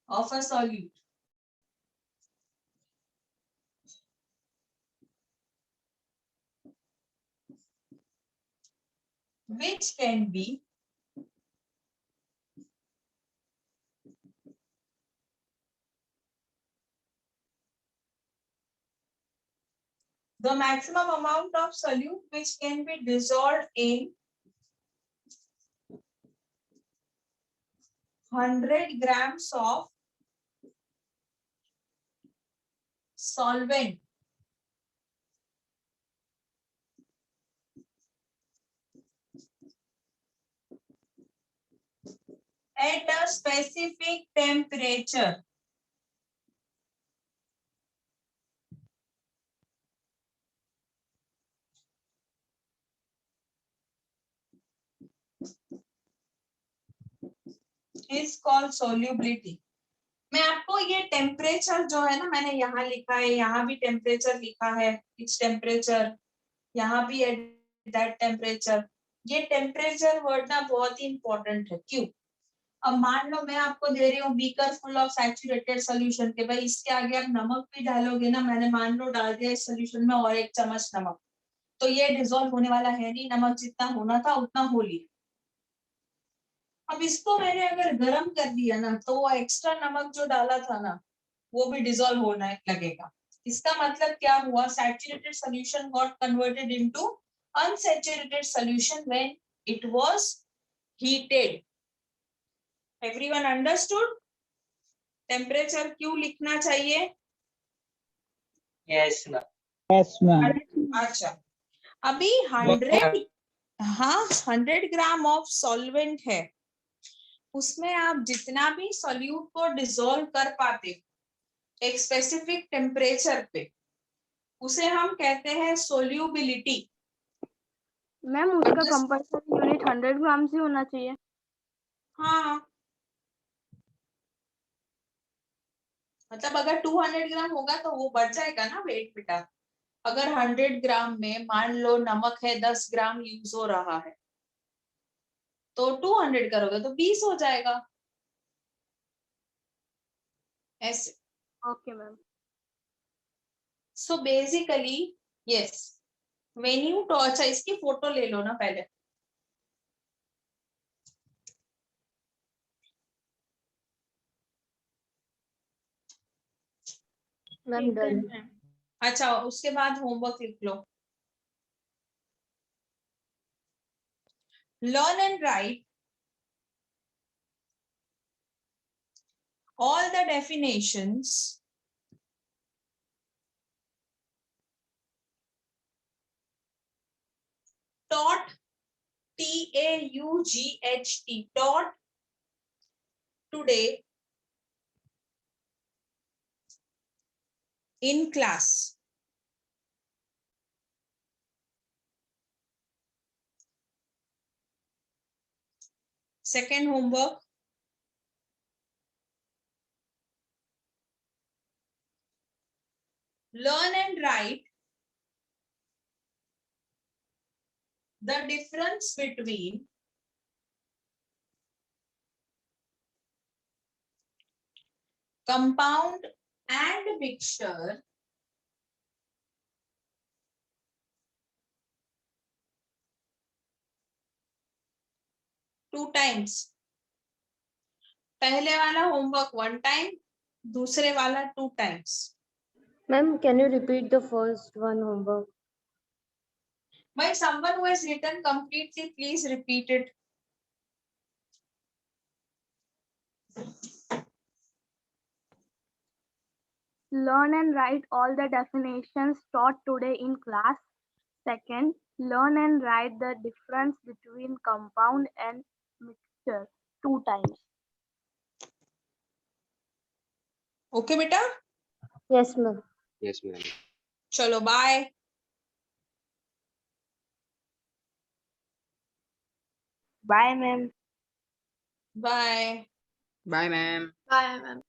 [SPEAKER 1] of a solute which can be the maximum amount of solute which can be dissolved in 100 grams of solvent at a specific temperature is called solubility। मैं आपको ये टेम्परेचर जो है ना, मैंने यहाँ लिखा है, यहाँ भी टेम्परेचर लिखा है, इट्स टेम्परेचर, यहाँ भी एट दैट टेम्परेचर। ये टेम्परेचर वर्ड ना बहुत ही इंपॉर्टेंट है। क्यों? अब मान लो मैं आपको दे रही हूँ beaker full of saturated solution के, भाई इसके आगे आप नमक भी डालोगे ना, मैंने मान लो डाल दिया इस सोल्यूशन में और 1 चम्मच नमक, तो ये डिसॉल्व होने वाला है नहीं, नमक जितना होना था उतना हो लिया। अब इसको मैंने अगर गर्म कर दिया ना, तो वो एक्स्ट्रा नमक जो डाला था ना वो भी डिसॉल्व होने लगेगा। इसका मतलब क्या हुआ? Saturated solution got converted into unsaturated solution when it was heated. Everyone understood? Temperature क्यों लिखना चाहिए?
[SPEAKER 3] Yes ma'am.
[SPEAKER 4] Yes, ma'am.
[SPEAKER 1] अच्छा, अभी 100 ग्राम ऑफ सॉल्वेंट है, उसमें आप जितना भी सॉल्यूट को डिसॉल्व कर पाते एक स्पेसिफिक टेम्परेचर पे, उसे हम कहते हैं सोल्यूबिलिटी।
[SPEAKER 6] मैम उसका कंपल्सरी यूनिट 100 ग्राम ही होना चाहिए।
[SPEAKER 1] हाँ, मतलब अगर 200 ग्राम होगा तो वो बढ़ जाएगा ना वेट बेटा। अगर 100 ग्राम में मान लो नमक है 10 ग्राम यूज हो रहा है, तो 200 करोगे तो 20 हो जाएगा ऐसे।
[SPEAKER 6] Okay ma'am.
[SPEAKER 1] So basically yes, when you torch, इसकी फोटो ले लो ना पहले।
[SPEAKER 8] Ma'am done.
[SPEAKER 1] अच्छा, उसके बाद होमवर्क लिख लो। Learn and write all the definitions taught, T-A-U-G-H-T, taught today in class. Second homework, learn and write the difference between compound and mixture two times. पहले वाला होमवर्क 1 टाइम, दूसरे वाला 2 times.
[SPEAKER 8] Ma'am, can you repeat the first one homework?
[SPEAKER 1] By someone who has written completely, please repeat it.
[SPEAKER 6] Learn and write all the definitions taught today in class. Second, learn and write the difference between compound and mixture 2 times.
[SPEAKER 1] Okay बेटा,
[SPEAKER 8] Yes, ma'am.
[SPEAKER 3] Yes, ma'am.
[SPEAKER 1] चलो bye.
[SPEAKER 6] Bye, ma'am.
[SPEAKER 1] Bye.
[SPEAKER 5] Bye, ma'am.
[SPEAKER 7] Bye ma'am.